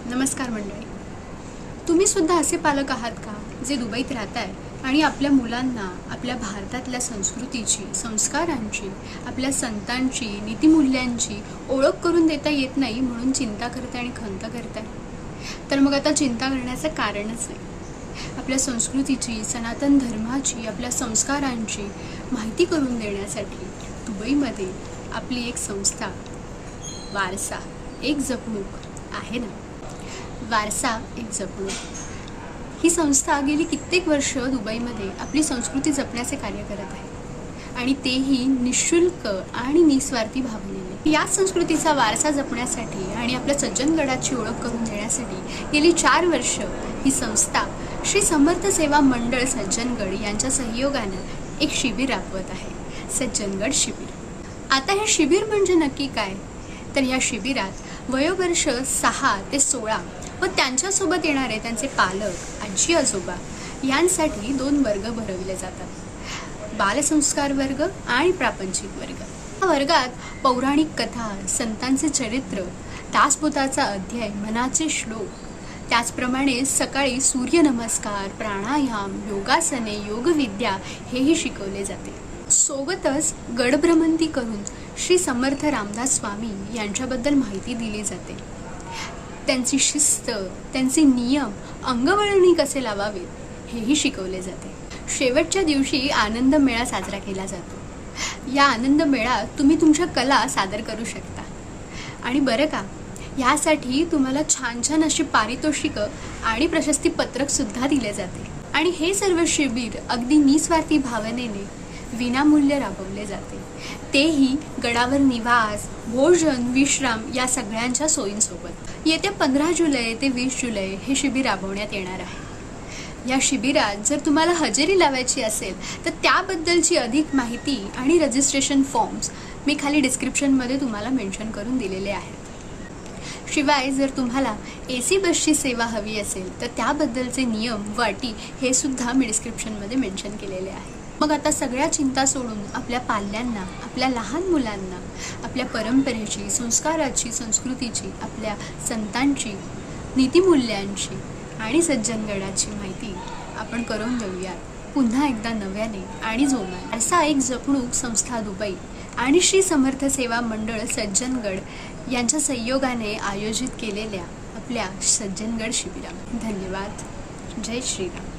नमस्कार मंडळी. तुम्ही सुद्धा असे पालक आहात का जे दुबईत राहताय आणि आपल्या मुलांना आपल्या भारतातल्या संस्कृतीची, संस्कारांची, आपल्या संतांची, नीतिमूल्यांची ओळख करून देता येत नाही म्हणून चिंता करताय आणि खंत करताय? तर मग आता चिंता करण्याचं कारणच नाही. आपल्या संस्कृतीची, सनातन धर्माची, आपल्या संस्कारांची माहिती करून देण्यासाठी दुबईमध्ये आपली एक संस्था वारसा एक जपणूक आहे ना. वारसा एक जपणूक ही संस्था गेली कित्येक वर्ष दुबईमध्ये आपली संस्कृती जपण्याचे कार्य करत आहे आणि तेही निशुल्क आणि निस्वार्थी भावनेने. या संस्कृतीचा वारसा जपण्यासाठी आणि आपल्या सज्जनगडाची ओळख करून देण्यासाठी गेली 4 वर्ष ही संस्था श्री समर्थ सेवा मंडळ सज्जनगड यांच्या सहयोगानं एक शिबिर राबवत आहे, सज्जनगड शिबिर. आता हे शिबिर म्हणजे नक्की काय? तर ह्या शिबिरात वयोवर्ष 6 ते 16 व त्यांच्यासोबत येणारे त्यांचे पालक, आजी आजोबा यांसाठी 2 वर्ग भरविले जातात, बालसंस्कार वर्ग आणि प्रापंचिक वर्ग. या वर्गात पौराणिक कथा, संतांचे चरित्र, दासबोधाचा अध्याय, मनाचे श्लोक, त्याचप्रमाणे सकाळी सूर्यनमस्कार, प्राणायाम, योगासने, योगविद्या हेही शिकवले जाते. सोबतच गडभ्रमंती करून श्री समर्थ रामदास स्वामी यांच्याबद्दल माहिती दिली जाते. त्यांची शिस्त, त्यांचे नियम, अंगवळणी कसे लावावेत हेही शिकवले जाते. शेवटच्या दिवशी आनंद मेळा साजरा केला जातो. या आनंद मेळ्यात तुम्ही तुमच्या कला सादर करू शकता आणि बरं का, यासाठी तुम्हाला छान छान अशी पारितोषिकं आणि प्रशस्ती पत्रक सुद्धा दिले जाते. आणि हे सर्व शिबिर अगदी निस्वार्थी भावनेने विनामूल्य राबवले जाते, तेही गडावर निवास, भोजन, विश्राम या सगळ्यांच्या सोयींसोबत. येत्या 15 जुलै ते 20 जुलै हे शिबिर राबवण्यात येणार आहे. या शिबिरात जर तुम्हाला हजेरी लावायची असेल तर त्याबद्दलची अधिक माहिती आणि रजिस्ट्रेशन फॉर्म्स मी खाली डिस्क्रिप्शनमध्ये तुम्हाला मेन्शन करून दिलेले आहेत. शिवाय जर तुम्हाला AC बसची सेवा हवी असेल तर त्याबद्दलचे नियम व अटी हे सुद्धा मी डिस्क्रिप्शनमध्ये मेन्शन केलेले आहे. मग आता सगळ्या चिंता सोडून आपल्या पाल्यांना, आपल्या लहान मुलांना आपल्या परंपरेची, संस्काराची, संस्कृतीची, आपल्या संतांची, नीतिमूल्यांची आणि सज्जनगडाची माहिती आपण करून देऊयात पुन्हा एकदा नव्याने आणि जोमाने. असा एक जपणूक संस्था दुबई आणि श्री समर्थ सेवा मंडळ सज्जनगड यांच्या सहयोगाने आयोजित केलेल्या आपल्या सज्जनगड शिबिरा. धन्यवाद. जय श्रीराम.